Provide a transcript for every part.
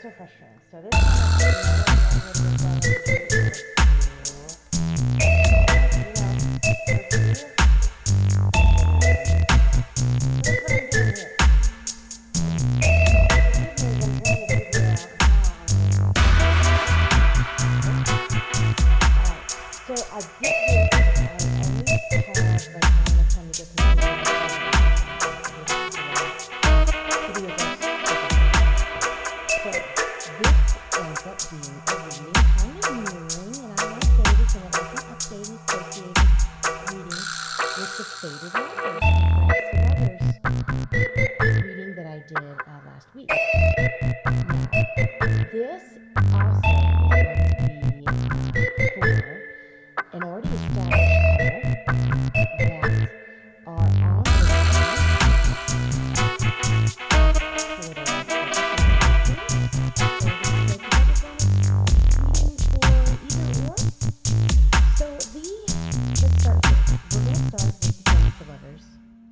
So frustrating. So this one reading that I did last week. Now, this also is going to be for an already established couple that are on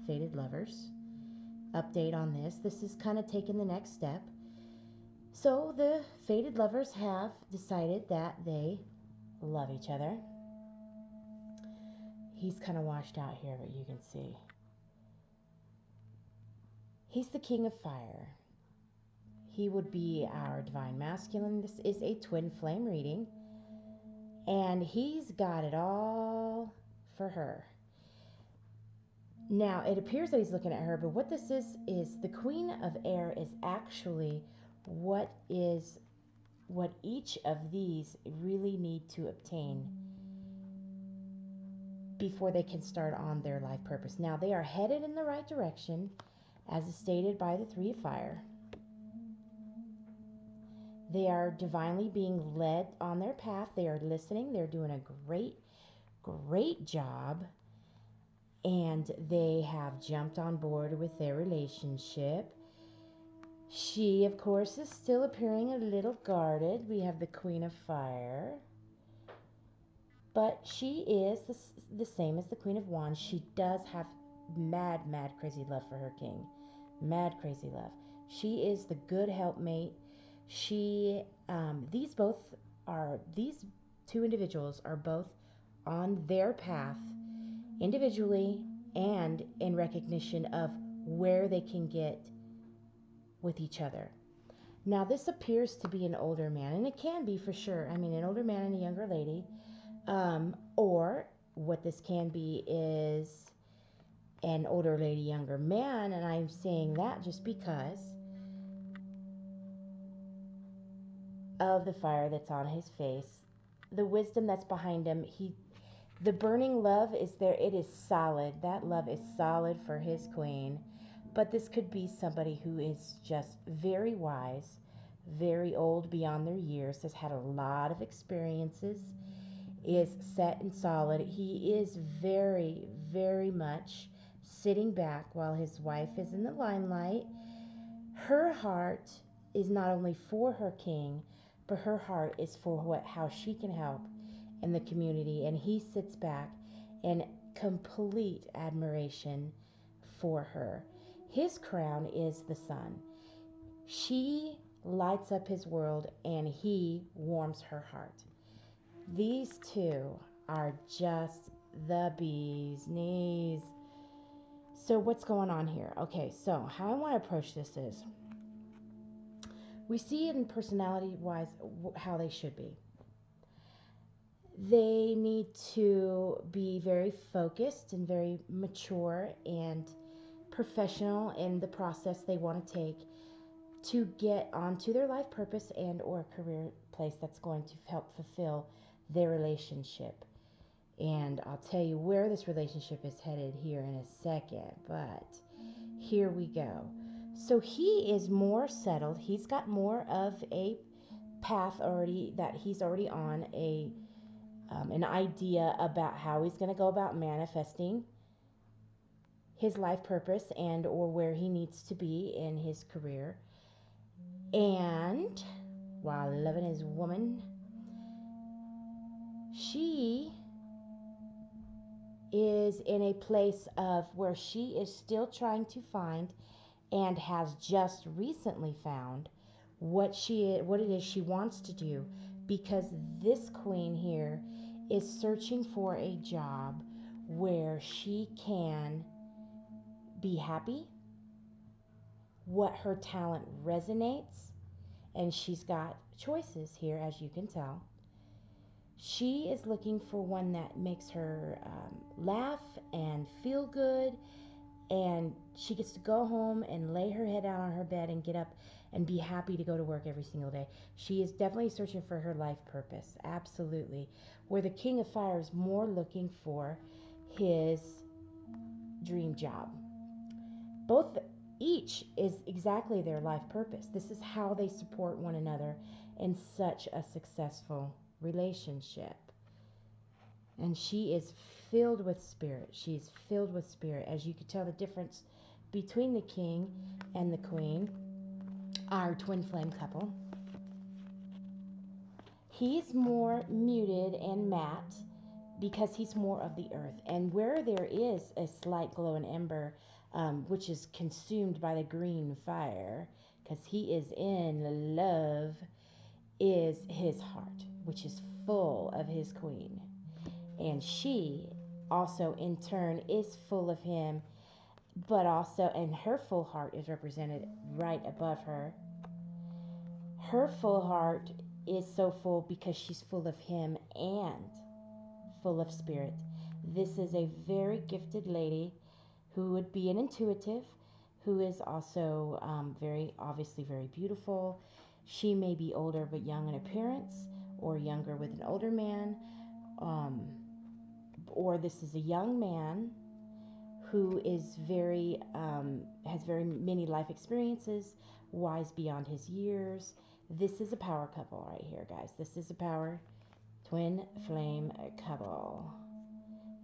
Fated Lovers update on this. This is kind of taking the next step. So the fated lovers have decided that they love each other. He's kind of washed out here, but you can see. He's the king of fire. He would be our divine masculine. This is a twin flame reading. And he's got it all for her. Now, it appears that he's looking at her, but what this is the Queen of Air is actually what each of these really need to obtain before they can start on their life purpose. Now, they are headed in the right direction, as is stated by the Three of Fire. They are divinely being led on their path. They are listening. They're doing a great job. And they have jumped on board with their relationship. She, of course, is still appearing a little guarded. We have the Queen of Fire. But she is the same as the Queen of Wands. She does have mad, crazy love for her king. Mad, crazy love. She is the good helpmate. These two individuals are both on their path individually and in recognition of where they can get with each other. Now, this appears to be an older man, and it can be for sure. I mean, an older man and a younger lady. Or what this can be is an older lady, younger man, and I'm saying that just because of the fire that's on his face, the wisdom that's behind him. The burning love is there. It is solid. That love is solid for his queen. But this could be somebody who is just very wise, very old beyond their years, has had a lot of experiences, is set and solid. He is very, very much sitting back while his wife is in the limelight. Her heart is not only for her king, but her heart is for how she can help in the community, and he sits back in complete admiration for her. His crown is the sun. She lights up his world, and he warms her heart. These two are just the bee's knees. So what's going on here? Okay, so how I want to approach this is, we see in personality-wise how they should be. They need to be very focused and very mature and professional in the process they want to take to get onto their life purpose and or career place that's going to help fulfill their relationship. And I'll tell you where this relationship is headed here in a second, but here we go. So he is more settled. He's got more of a path already that he's already on, a an idea about how he's going to go about manifesting his life purpose and or where he needs to be in his career. And while loving his woman, she is in a place of where she is still trying to find and has just recently found what it is she wants to do, because this queen here is searching for a job where she can be happy, what her talent resonates, and she's got choices here, as you can tell. She is looking for one that makes her laugh and feel good, and she gets to go home and lay her head out on her bed and get up and be happy to go to work every single day. She is definitely searching for her life purpose, absolutely. Where the King of Fire is more looking for his dream job. Both, each is exactly their life purpose. This is how they support one another in such a successful relationship. And she is filled with spirit. She's filled with spirit. As you can tell, the difference between the king and the queen, our twin flame couple. He's more muted and matte because he's more of the earth. And where there is a slight glow and ember, which is consumed by the green fire, because he is in love, is his heart, which is full of his queen. And she also in turn is full of him, but also, and her full heart is represented right above her. Her full heart is so full because she's full of him and full of spirit. This is a very gifted lady who would be an intuitive, who is also very obviously very beautiful. She may be older but young in appearance, or younger with an older man, or this is a young man who is very has very many life experiences, wise beyond his years. This is a power couple right here, guys. This is a power twin flame couple.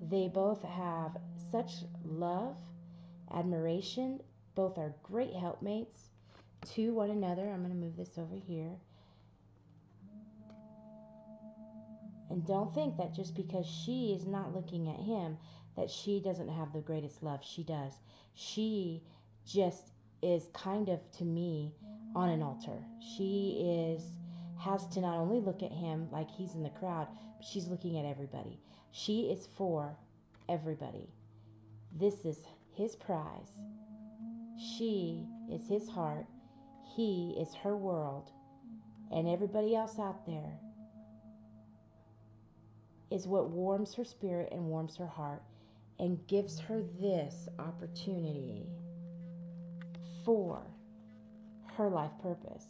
They both have such love, admiration. Both are great helpmates to one another. I'm going to move this over here. And don't think that just because she is not looking at him that she doesn't have the greatest love. She does. She just is kind of, to me, on an altar. She has to not only look at him like he's in the crowd, but she's looking at everybody. She is for everybody. This is his prize. She is his heart. He is her world. And everybody else out there is what warms her spirit and warms her heart and gives her this opportunity for her life purpose.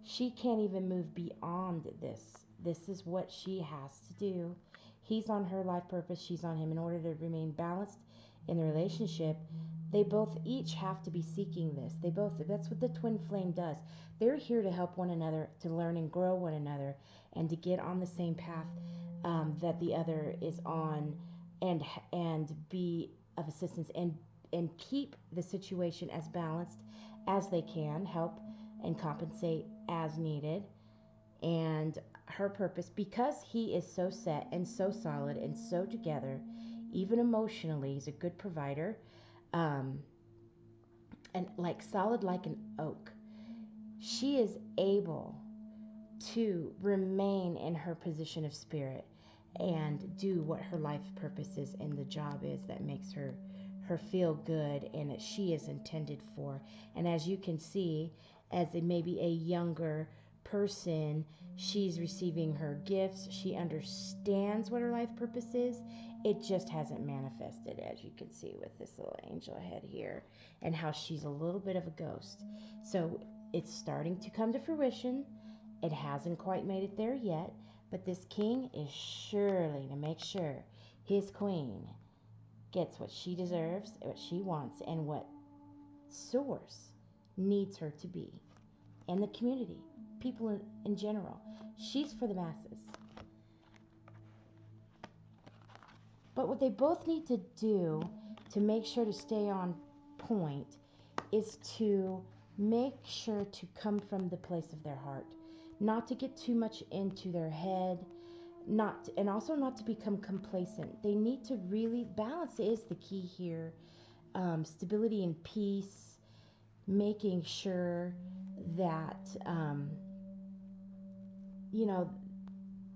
She can't even move beyond this. This is what she has to do. He's on her life purpose. She's on him. In order to remain balanced in the relationship, they both each have to be seeking this. That's what the twin flame does. They're here to help one another, to learn and grow one another, and to get on the same path that the other is on, and be of assistance, and keep the situation as balanced as they can, help and compensate as needed. And her purpose, because he is so set and so solid and so together, even emotionally, he's a good provider, and like solid like an oak. She is able to remain in her position of spirit and do what her life purpose is and the job is that makes her feel good and that she is intended for. And as you can see, as maybe a younger person, she's receiving her gifts. She understands what her life purpose is. It just hasn't manifested, as you can see with this little angel head here, and how she's a little bit of a ghost. So it's starting to come to fruition. It hasn't quite made it there yet, but this king is surely to make sure his queen gets what she deserves, what she wants, and what Source needs her to be. And the community, people in general. She's for the masses. But what they both need to do to make sure to stay on point is to make sure to come from the place of their heart, not to get too much into their head, and also not to become complacent. They need to really balance is the key here. Stability and peace, making sure that you know,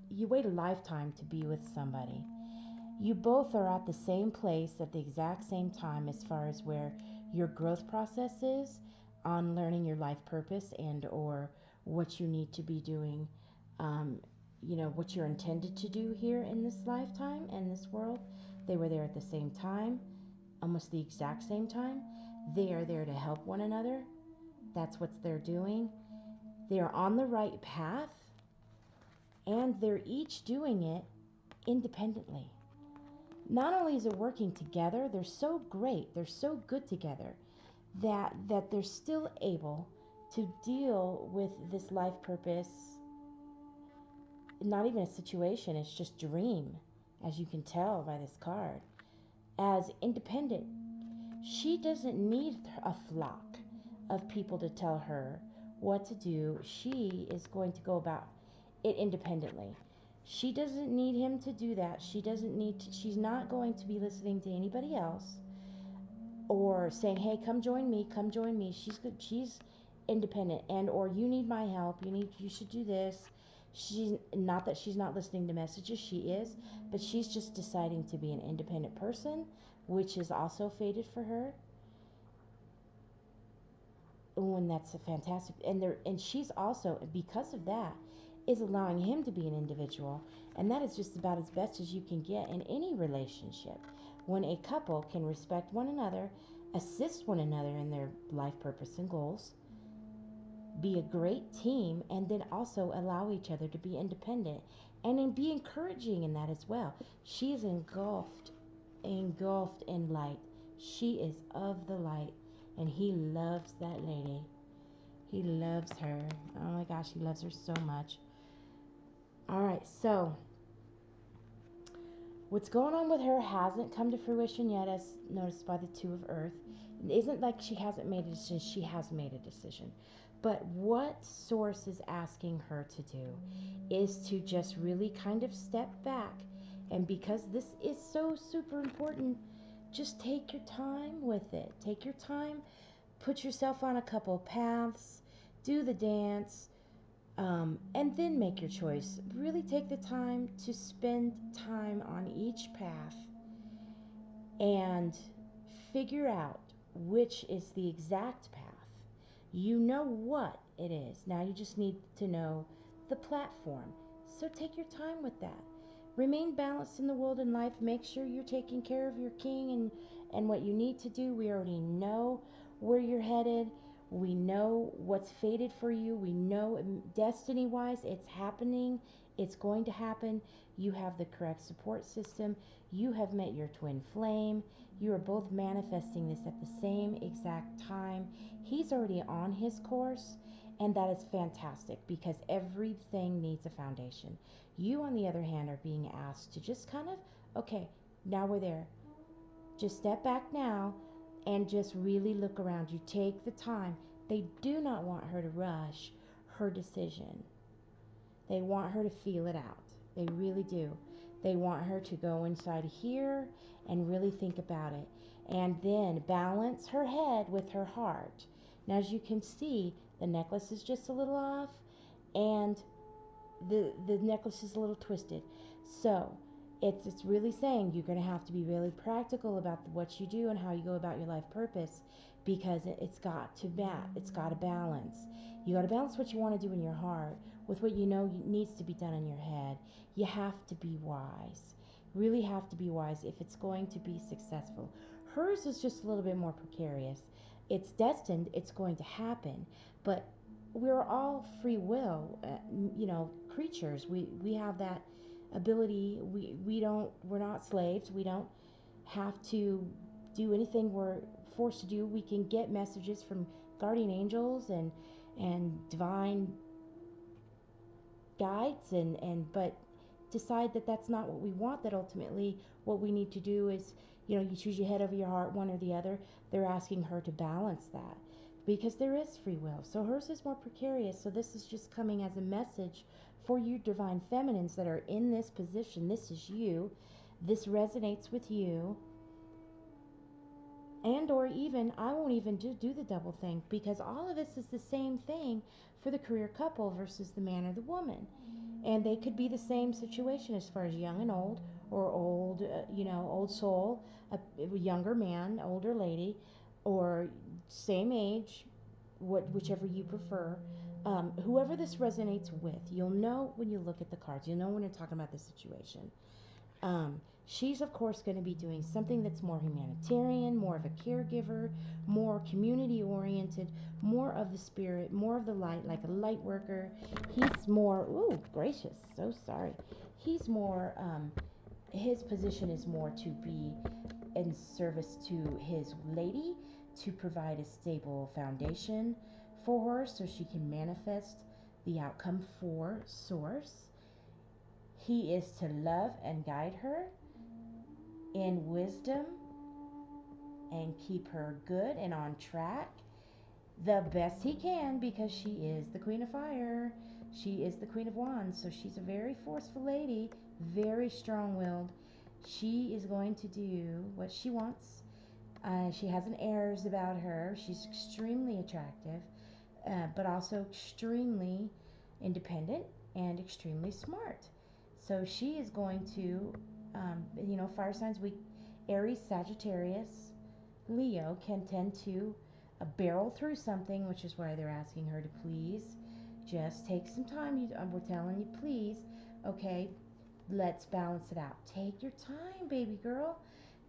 you wait a lifetime to be with somebody. You both are at the same place at the exact same time as far as where your growth process is on learning your life purpose and or what you need to be doing, um, what you're intended to do here in this lifetime and this world. They were there at the same time, almost the exact same time. They are there to help one another. That's what they're doing. They are on the right path, and they're each doing it independently. Not only is it working together, they're so great, they're so good together that they're still able to deal with this life purpose. Not even a situation, it's just dream, as you can tell by this card, as independent. She doesn't need a flock of people to tell her what to do. She is going to go about it independently. She doesn't need him to do that. She's not going to be listening to anybody else or saying, "Hey, come join me, come join me." She's good. She's independent, and or you need my help. You should do this. She's not that she's not listening to messages. She is, but she's just deciding to be an independent person, which is also fated for her. Oh, and that's a fantastic. And she's also, because of that, is allowing him to be an individual, and that is just about as best as you can get in any relationship. When a couple can respect one another, assist one another in their life purpose and goals, be a great team, and then also allow each other to be independent and then be encouraging in that as well. She is engulfed in light. She is of the light, and he loves that lady. He loves her. Oh my gosh, he loves her so much. All right, so what's going on with her hasn't come to fruition yet, as noticed by the Two of Earth. It isn't like she hasn't made a decision. She has made a decision. But what Source is asking her to do is to just really kind of step back. And because this is so super important, just take your time with it. Take your time. Put yourself on a couple paths. Do the dance. And then make your choice. Really take the time to spend time on each path and figure out which is the exact path. You know what it is. Now you just need to know the platform. So take your time with that. Remain balanced in the world and life. Make sure you're taking care of your king and what you need to do. We already know where you're headed. We know what's fated for you. We know destiny-wise it's happening. It's going to happen. You have the correct support system. You have met your twin flame. You are both manifesting this at the same exact time. He's already on his course, and that is fantastic because everything needs a foundation. You, on the other hand, are being asked to just kind of, okay, now we're there. Just step back now and just really look around you. Take the time. They do not want her to rush her decision. They want her to feel it out. They really do. They want her to go inside here and really think about it. And then balance her head with her heart. Now, as you can see, the necklace is just a little off and the necklace is a little twisted. So it's really saying you're going to have to be really practical about what you do and how you go about your life purpose, because it's got to balance. You got to balance what you want to do in your heart with what you know needs to be done in your head. You have to be wise. Really have to be wise if it's going to be successful. Hers is just a little bit more precarious. It's destined, it's going to happen, but we're all free will, creatures. We have that ability. We're not slaves. We don't have to do anything we're forced to do. We can get messages from guardian angels and divine guides, but decide that that's not what we want, that ultimately what we need to do is, you choose your head over your heart, one or the other. They're asking her to balance that because there is free will. So hers is more precarious. So this is just coming as a message for you divine feminines that are in this position. This is you. This resonates with you. And or even, I won't even do the double thing, because all of this is the same thing for the career couple versus the man or the woman. And they could be the same situation as far as young and old, or old, old soul, a younger man, older lady, or same age, whichever you prefer. Whoever this resonates with, you'll know when you look at the cards. You'll know when you're talking about the situation. She's, of course, going to be doing something that's more humanitarian, more of a caregiver, more community oriented, more of the spirit, more of the light, like a light worker. He's more, ooh, gracious, so sorry. He's more, his position is more to be in service to his lady, to provide a stable foundation for her so she can manifest the outcome for Source. He is to love and guide her in wisdom and keep her good and on track the best he can, because she is the Queen of Fire. She is the Queen of Wands, so she's a very forceful lady, very strong-willed. She is going to do what she wants. She has an airs about her. She's extremely attractive, but also extremely independent and extremely smart. So she is going to, fire signs week, Aries, Sagittarius, Leo can tend to barrel through something, which is why they're asking her to please just take some time. We're telling you, please, okay, let's balance it out. Take your time, baby girl.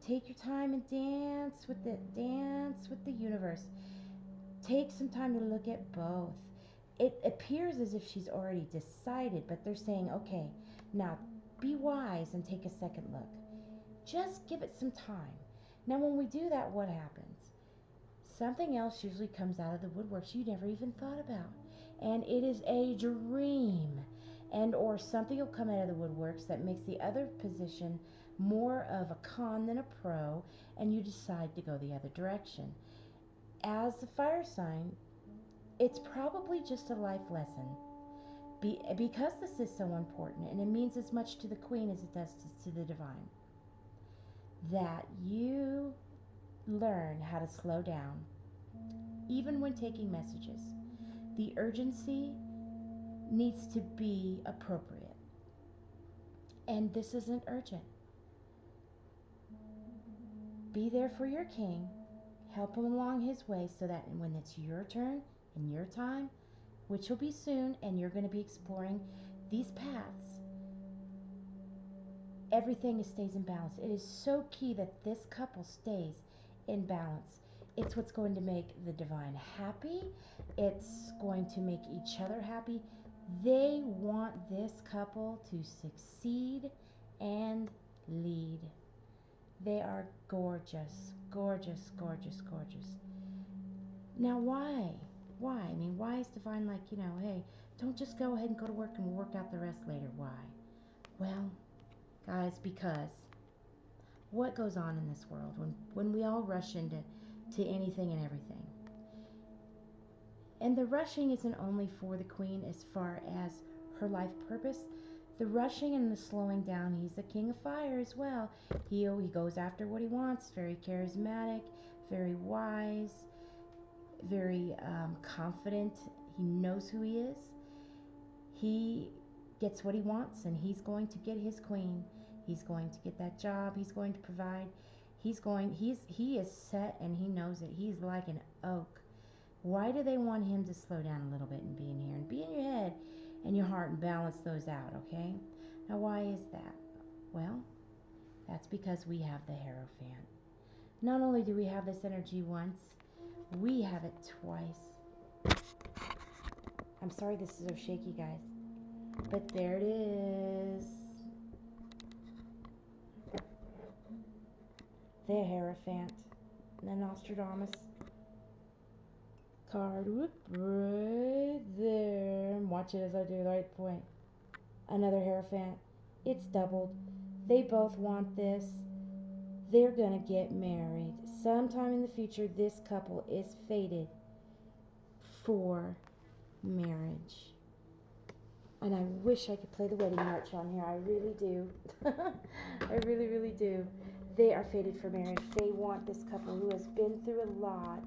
Take your time and dance with the universe. Take some time to look at both. It appears as if she's already decided, but they're saying, okay, now be wise and take a second look. Just give it some time. Now, when we do that, what happens? Something else usually comes out of the woodworks you never even thought about. And it is a dream. And or something will come out of the woodworks that makes the other position more of a con than a pro, and you decide to go the other direction. As a fire sign, it's probably just a life lesson. Because this is so important, and it means as much to the queen as it does to the divine, that you learn how to slow down, even when taking messages. The urgency needs to be appropriate. And this isn't urgent. Be there for your king. Help him along his way so that when it's your turn and your time, which will be soon, and you're going to be exploring these paths, everything stays in balance. It is so key that this couple stays in balance. It's what's going to make the divine happy. It's going to make each other happy. They want this couple to succeed and lead. They are gorgeous, gorgeous, gorgeous, gorgeous. Now, why? Why? I mean, why is divine like, hey, don't just go ahead and go to work and we'll work out the rest later? Why? Well, guys, because what goes on in this world when we all rush into anything and everything? And the rushing isn't only for the queen as far as her life purpose. The rushing and the slowing down, he's the king of fire as well. He goes after what he wants, very charismatic, very wise, very confident. He knows who he is. He gets what he wants, and he's going to get his queen. He's going to get that job. He's going to provide. He is set, and he knows it. He's like an oak. Why do they want him to slow down a little bit and be in here and be in your head and your heart and balance those out, okay? Now, why is that? Well, that's because we have the Hierophant. Not only do we have this energy once, we have it twice. I'm sorry this is so shaky, guys, but there it is. The Hierophant. The Nostradamus card. Whoop, right there. Watch it as I do the right point. Another Hierophant. It's doubled. They both want this. They're gonna get married. Sometime in the future, this couple is fated for marriage. And I wish I could play the wedding march on here. I really do. I really, really do. They are fated for marriage. They want this couple who has been through a lot.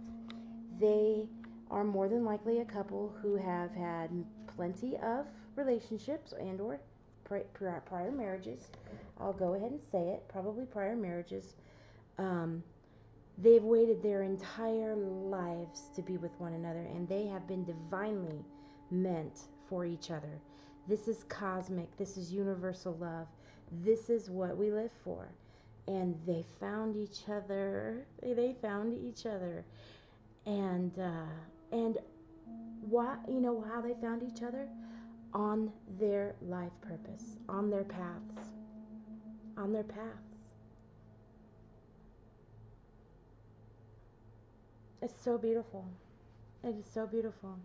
They are more than likely a couple who have had plenty of relationships and or prior marriages. I'll go ahead and say it. Probably prior marriages. Um, they've waited their entire lives to be with one another, and they have been divinely meant for each other. This is cosmic. This is universal love. This is what we live for. And they found each other. They found each other. And why, you know how they found each other? On their life purpose, on their paths. On their paths. It's so beautiful. It is so beautiful.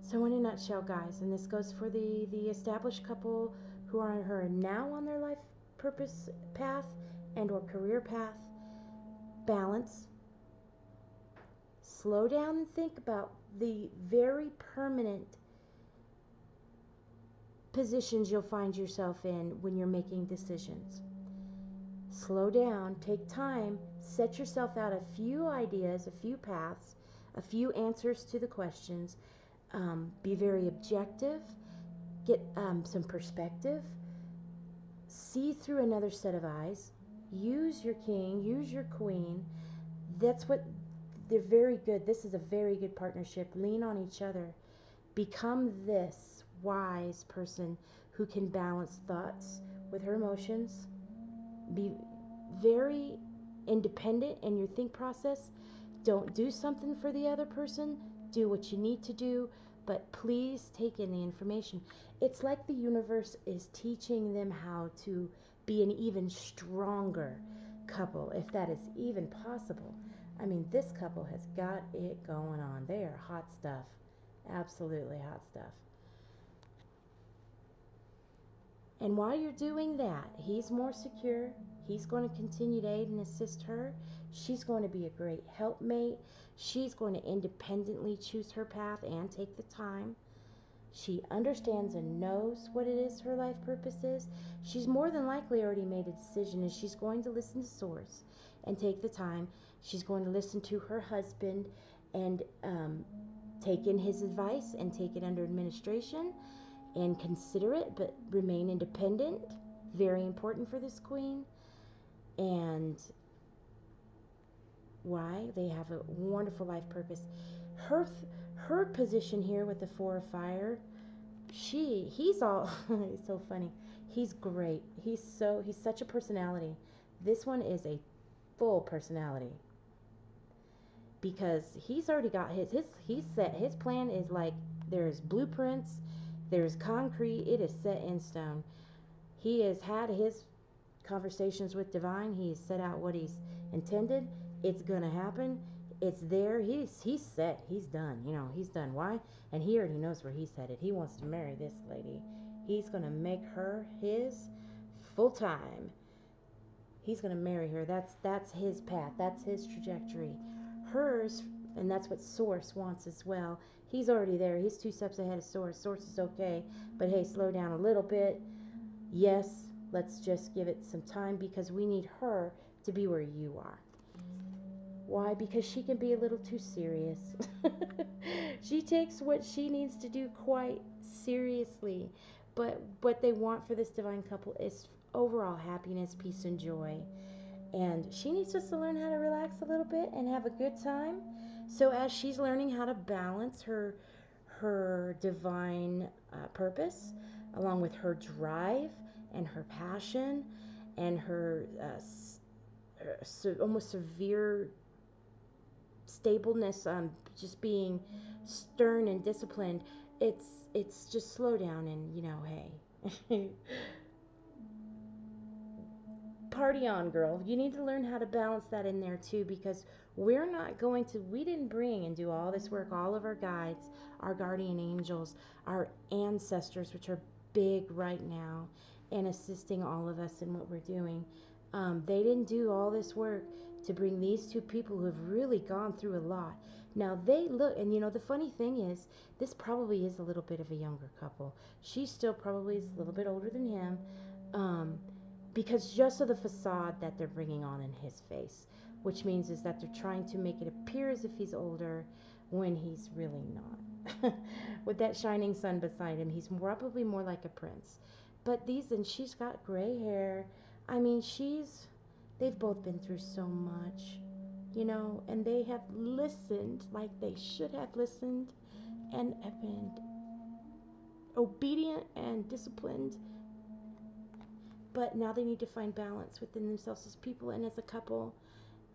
So in a nutshell, guys, and this goes for the established couple who are now on their life purpose path and or career path, balance. Slow down and think about the very permanent positions you'll find yourself in when you're making decisions. Slow down, take time, set yourself out a few ideas, a few paths, a few answers to the questions. Be very objective, get some perspective, see through another set of eyes, use your king, use your queen. That's what they're very good. This is a very good partnership. Lean on each other. Become this wise person who can balance thoughts with her emotions. Be very independent in your think process. Don't do something for the other person. Do what you need to do, but please take in the information. It's like the universe is teaching them how to be an even stronger couple, if that is even possible. I mean, this couple has got it going on. They are hot stuff. Absolutely hot stuff. And while you're doing that, he's more secure. He's going to continue to aid and assist her. She's going to be a great helpmate. She's going to independently choose her path and take the time. She understands and knows what it is her life purpose is. She's more than likely already made a decision, and she's going to listen to Source and take the time. She's going to listen to her husband and take in his advice and take it under administration and consider it, but remain independent. Very important for this queen. And why? They have a wonderful life purpose. Her position here with the Four of Fire, he's all he's so funny. He's great. He's such a personality. This one is a full personality. Because he's already got he's set. His plan is like there's blueprints, there's concrete, it is set in stone. He has had his conversations with divine. He's set out what he's intended. It's gonna happen. It's there. He's set. He's done. You know, he's done. Why? And he already knows where he's headed. He wants to marry this lady. He's gonna make her his full time. He's gonna marry her. That's his path. That's his trajectory. Hers, and that's what Source wants as well. He's already there. He's 2 steps ahead of Source. Source is okay, but hey, slow down a little bit. Yes, let's just give it some time because we need her to be where you are. Why? Because she can be a little too serious. She takes what she needs to do quite seriously. But what they want for this divine couple is overall happiness, peace, and joy. And she needs just to learn how to relax a little bit and have a good time. So as she's learning how to balance her divine purpose along with her drive and her passion and her almost severe stableness, just being stern and disciplined, it's just slow down and, you know, hey. party on, girl. You need to learn how to balance that in there too, because we didn't bring and do all this work, all of our guides, our guardian angels, our ancestors, which are big right now and assisting all of us in what we're doing. They didn't do all this work to bring these two people who have really gone through a lot. Now they look, and the funny thing is, this probably is a little bit of a younger couple. She still probably is a little bit older than him. Um, because just of the facade that they're bringing on in his face, which means is that they're trying to make it appear as if he's older when he's really not. With that shining sun beside him, he's probably more like a prince. But and she's got gray hair. I mean, they've both been through so much, and they have listened like they should have listened and have been obedient and disciplined, but now they need to find balance within themselves as people and as a couple.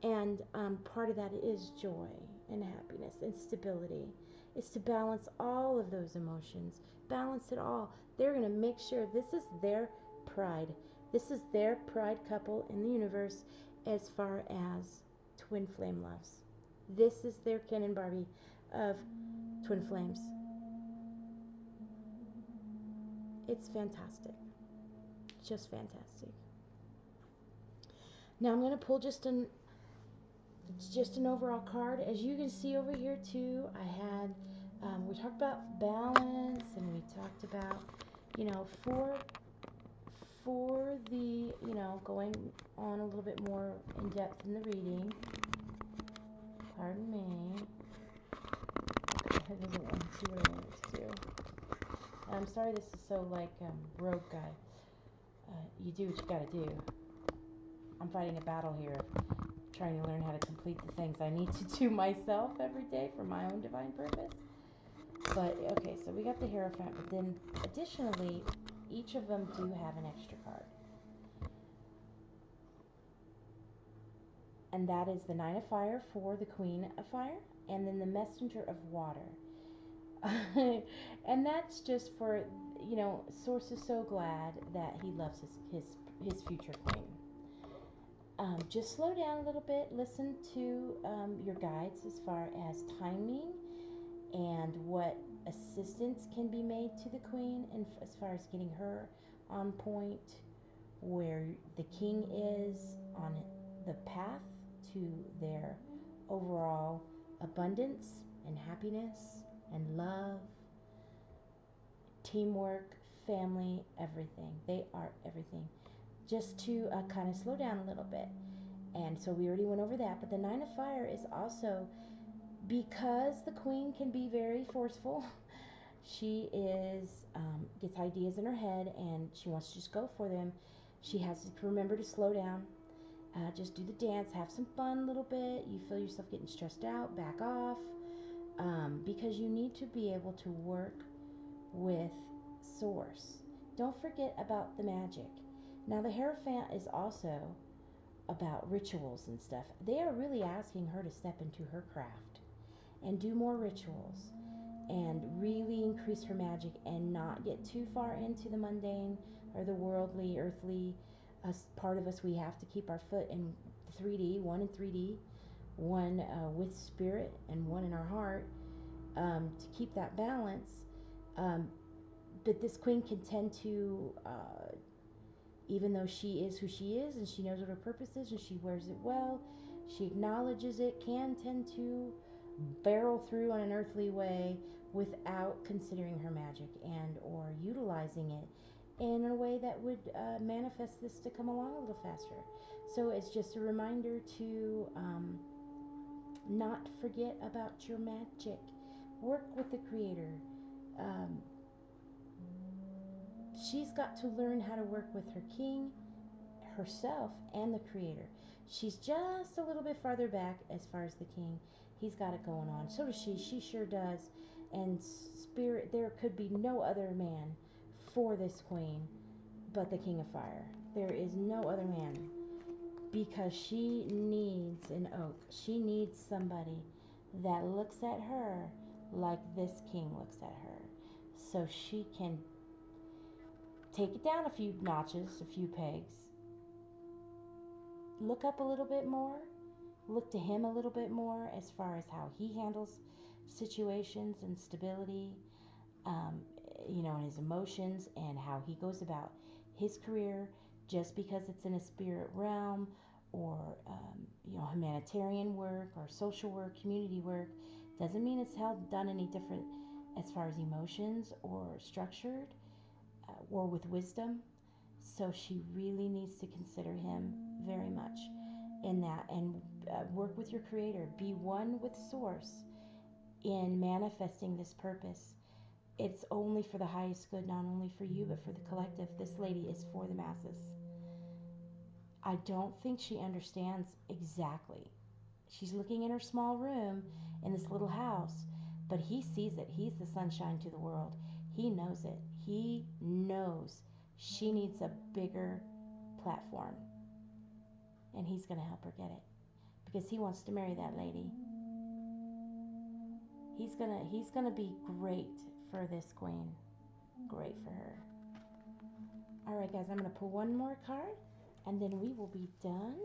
And part of that is joy and happiness and stability. It's to balance all of those emotions, balance it all. They're going to make sure this is their pride. This is their pride couple in the universe as far as twin flame loves. This is their Ken and Barbie of twin flames. It's fantastic. Just fantastic. Now I'm going to pull just an overall card. As you can see over here too, I had we talked about balance, and we talked about for the going on a little bit more in depth in the reading. Pardon me. Okay, that doesn't want to see what I want it to do. I'm sorry this is so like rogue guy. You do what you gotta do. I'm fighting a battle here, trying to learn how to complete the things I need to do myself every day for my own divine purpose. But okay, so we got the Hierophant, but then additionally, each of them do have an extra card. And that is the Nine of Fire for the Queen of Fire, and then the Messenger of Water. And that's just for, Source is so glad that he loves his future queen. Just slow down a little bit, listen to your guides as far as timing and what assistance can be made to the queen, and as far as getting her on point where the king is on the path to their overall abundance and happiness and love, teamwork, family, everything. They are everything. Just to kind of slow down a little bit. And so we already went over that. But the Nine of Fire is also, because the queen can be very forceful, she gets ideas in her head and she wants to just go for them. She has to remember to slow down. Just do the dance, have some fun a little bit. You feel yourself getting stressed out, back off. Because you need to be able to work with Source. Don't forget about the magic. Now the Hierophant is also about rituals and stuff. They are really asking her to step into her craft and do more rituals and really increase her magic and not get too far into the mundane or the worldly, earthly. Part of us, we have to keep our foot in 3D, one in 3D, one with spirit, and one in our heart, to keep that balance. But this queen can tend to, even though she is who she is and she knows what her purpose is and she wears it well, she acknowledges it, can tend to barrel through on an earthly way without considering her magic and or utilizing it in a way that would manifest this to come along a little faster. So it's just a reminder to not forget about your magic. Work with the Creator. She's got to learn how to work with her king, herself, and the Creator. She's just a little bit farther back as far as the king. He's got it going on. So does she. She sure does. And spirit, there could be no other man for this queen but the King of Fire. There is no other man, because she needs an oak. She needs somebody that looks at her like this king looks at her, so she can take it down a few notches, a few pegs, look up a little bit more, look to him a little bit more as far as how he handles situations and stability, um, and his emotions and how he goes about his career. Just because it's in a spirit realm or humanitarian work or social work, community work, doesn't mean it's done any different as far as emotions or structured or with wisdom. So she really needs to consider him very much in that, and work with your creator. Be one with source in manifesting this purpose. It's only for the highest good, not only for you, but for the collective. This lady is for the masses. I don't think she understands exactly. She's looking in her small room in this little house, but he sees it. He's the sunshine to the world. He knows it. He knows she needs a bigger platform, and he's going to help her get it because he wants to marry that lady. He's gonna be great for this queen. Great for her. All right, guys, I'm gonna pull one more card, and then we will be done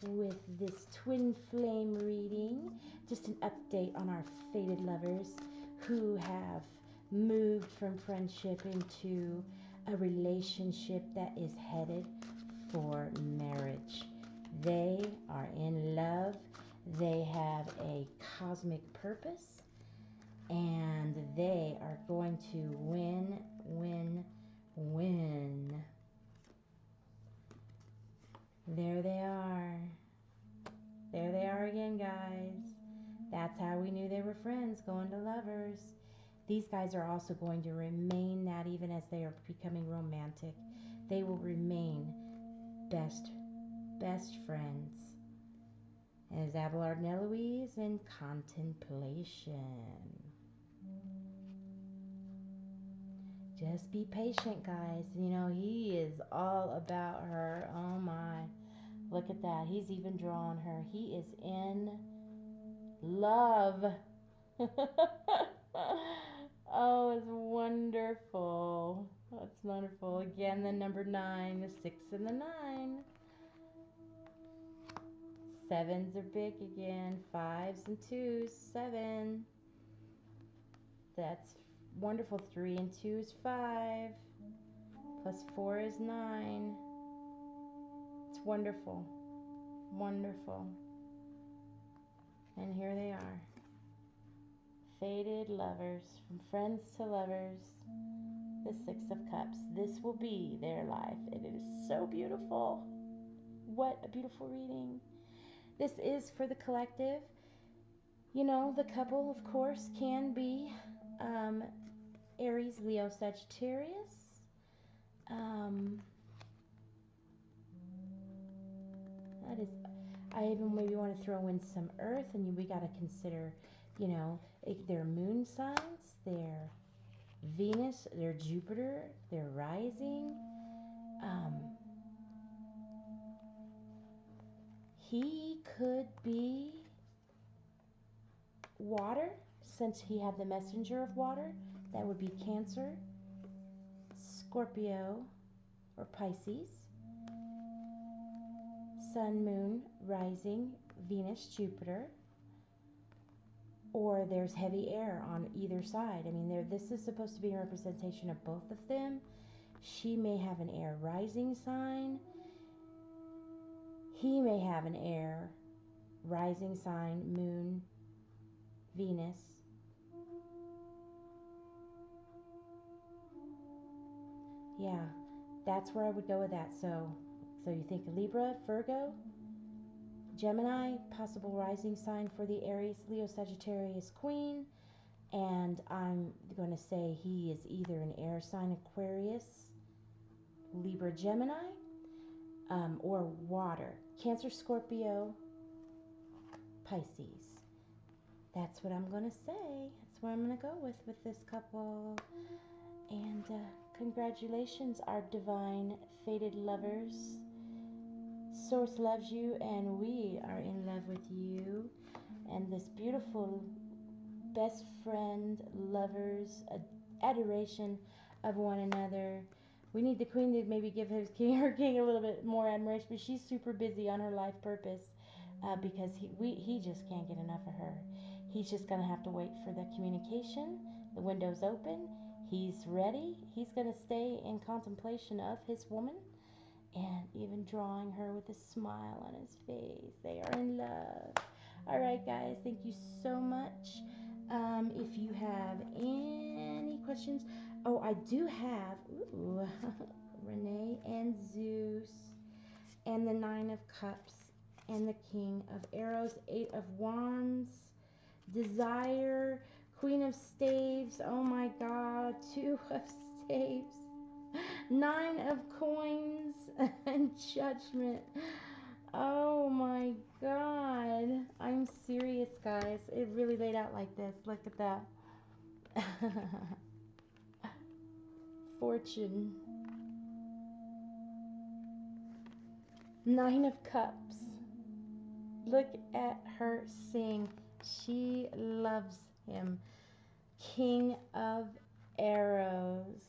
with this twin flame reading. Just an update on our fated lovers who have moved from friendship into a relationship that is headed for marriage. They are in love. They have a cosmic purpose, and they are going to win, win, win. There they are. There they are again, guys. That's how we knew they were friends, going to lovers. These guys are also going to remain that even as they are becoming romantic. They will remain best friends. As Abelard and Eloise in contemplation. Just be patient, guys. He is all about her. Oh my. Look at that. He's even drawn her. He is in love. Oh, it's wonderful. That's wonderful. Again, the number 9, the 6 and the 9. Sevens are big again. 5s and 2s, 7. That's wonderful. 3 and 2 is 5. Plus 4 is 9. It's wonderful. Wonderful. And here they are. Fated lovers. From friends to lovers. The 6 of Cups. This will be their life. And it is so beautiful. What a beautiful reading. This is for the collective. The couple, of course, can be Aries, Leo, Sagittarius. That is, I even maybe want to throw in some Earth, and we got to consider, their moon signs, their Venus, their Jupiter, their rising. He could be water, since he had the messenger of water. That would be Cancer, Scorpio, or Pisces. Sun, Moon, Rising, Venus, Jupiter. Or there's heavy air on either side. This is supposed to be a representation of both of them. She may have an air rising sign. He may have an air rising sign, Moon, Venus. Yeah, that's where I would go with that. So you think Libra, Virgo, Gemini, possible rising sign for the Aries, Leo, Sagittarius queen. And I'm going to say he is either an air sign, Aquarius, Libra, Gemini, or water, Cancer, Scorpio, Pisces. That's what I'm going to say. That's what I'm going to go with this couple. And congratulations, our divine fated lovers. Source loves you, and we are in love with you. And this beautiful best friend, lovers, adoration of one another, We need the queen to maybe give her king a little bit more admiration, but she's super busy on her life purpose because he just can't get enough of her. He's just gonna have to wait for the communication. The window's open. He's ready. He's gonna stay in contemplation of his woman and even drawing her with a smile on his face. They are in love. All right, guys. Thank you so much. If you have any questions, oh, I do have Renee and Zeus, and the Nine of Cups, and the King of Arrows, Eight of Wands, Desire, Queen of Staves. Oh my God, Two of Staves, Nine of Coins, and Judgment. Oh my God. I'm serious, guys. It really laid out like this. Look at that. Fortune. Nine of Cups. Look at her sing. She loves him. King of Arrows.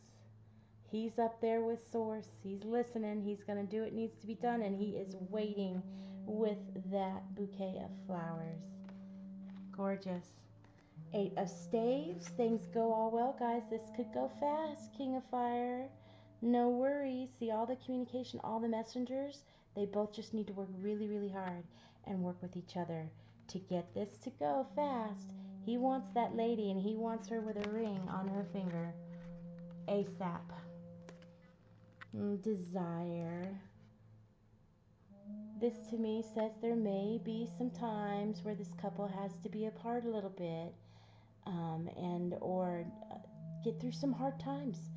He's up there with Source. He's listening. He's going to do what needs to be done. And he is waiting with that bouquet of flowers. Gorgeous. Eight of Staves. Things go all well, guys. This could go fast. King of Fire. No worries. See all the communication, all the messengers. They both just need to work really, really hard and work with each other to get this to go fast. He wants that lady and he wants her with a ring on her finger. ASAP. Desire. This to me says there may be some times where this couple has to be apart a little bit and or get through some hard times.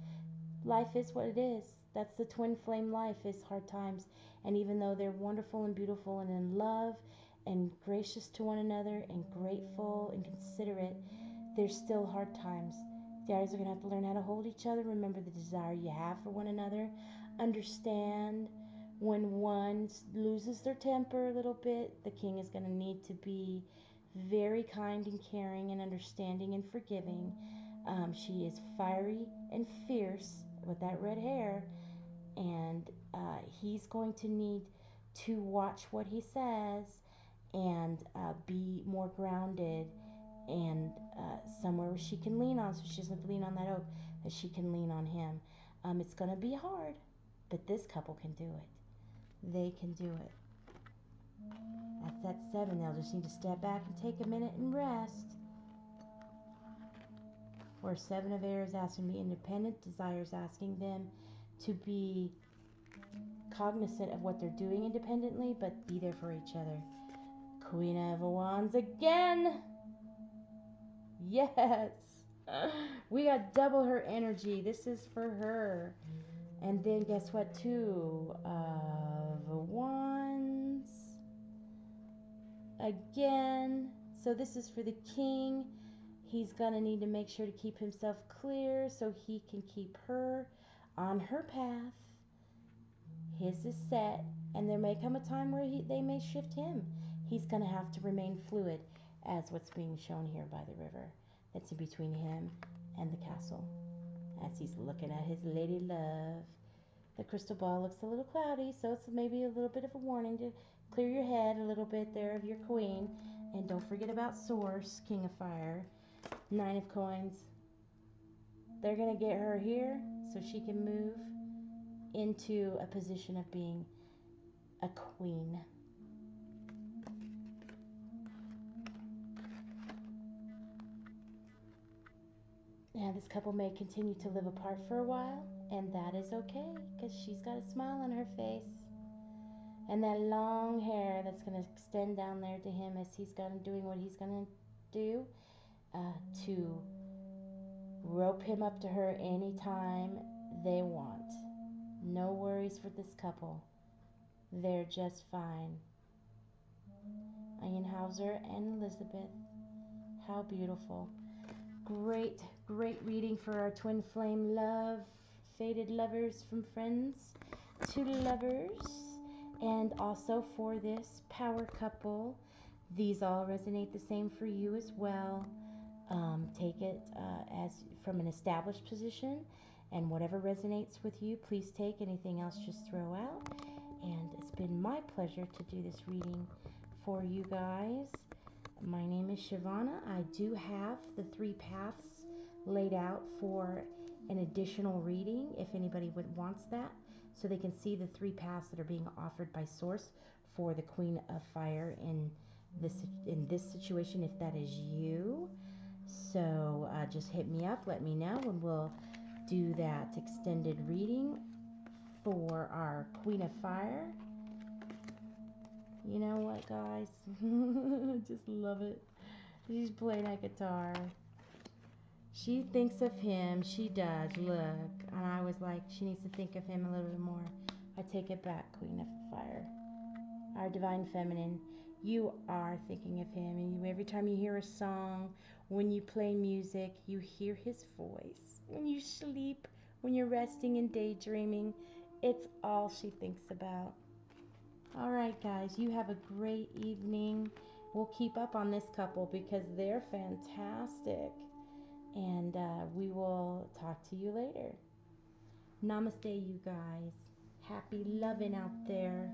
Life is what it is. That's the twin flame life, is hard times. And even though they're wonderful and beautiful and in love and gracious to one another and grateful and considerate, there's still hard times. You guys are going to have to learn how to hold each other. Remember the desire you have for one another. Understand when one loses their temper a little bit, the king is going to need to be very kind and caring and understanding and forgiving. She is fiery and fierce with that red hair, and he's going to need to watch what he says and be more grounded and somewhere where she can lean on, so she doesn't have to lean on that oak, that she can lean on him. It's going to be hard, but this couple can do it. They can do it. That's that 7. They'll just need to step back and take a minute and rest. Where 7 of Air is asking to be independent, Desire is asking them to be cognizant of what they're doing independently, but be there for each other. Queen of Wands again. Yes. We got double her energy. This is for her. And then guess what? 2 of Wands. Again. So this is for the king. He's going to need to make sure to keep himself clear so he can keep her on her path. His is set, and there may come a time where they may shift him. He's going to have to remain fluid, as what's being shown here by the river. That's in between him and the castle, as he's looking at his lady love. The crystal ball looks a little cloudy, so it's maybe a little bit of a warning to clear your head a little bit there of your queen. And don't forget about Source, King of Fire. 9 of Coins. They're going to get her here so she can move into a position of being a queen. Now this couple may continue to live apart for a while, and that is okay because she's got a smile on her face. And that long hair that's going to extend down there to him as he's doing what he's going to do to rope him up to her anytime they want. No worries for this couple. They're just fine. Hauser and Elizabeth. How beautiful. Great, great reading for our twin flame love. Fated lovers from friends to lovers. And also for this power couple. These all resonate the same for you as well. Take it as from an established position And whatever resonates with you, please take. Anything else, just throw out. And it's been my pleasure to do this reading for you guys. My name is Shavanna. I do have the 3 paths laid out for an additional reading if anybody wants that, so they can see the 3 paths that are being offered by Source for the Queen of Fire in this situation, if that is you. So just hit me up, let me know, and we'll do that extended reading for our Queen of Fire. You know what, guys? Just love it. She's playing that guitar. She thinks of him. She does. Look. And I was like, she needs to think of him a little bit more. I take it back, Queen of Fire. Our Divine Feminine, you are thinking of him. And every time you hear a song, when you play music, you hear his voice. When you sleep, when you're resting and daydreaming, it's all she thinks about. All right, guys, you have a great evening. We'll keep up on this couple because they're fantastic. And we will talk to you later. Namaste, you guys. Happy loving out there.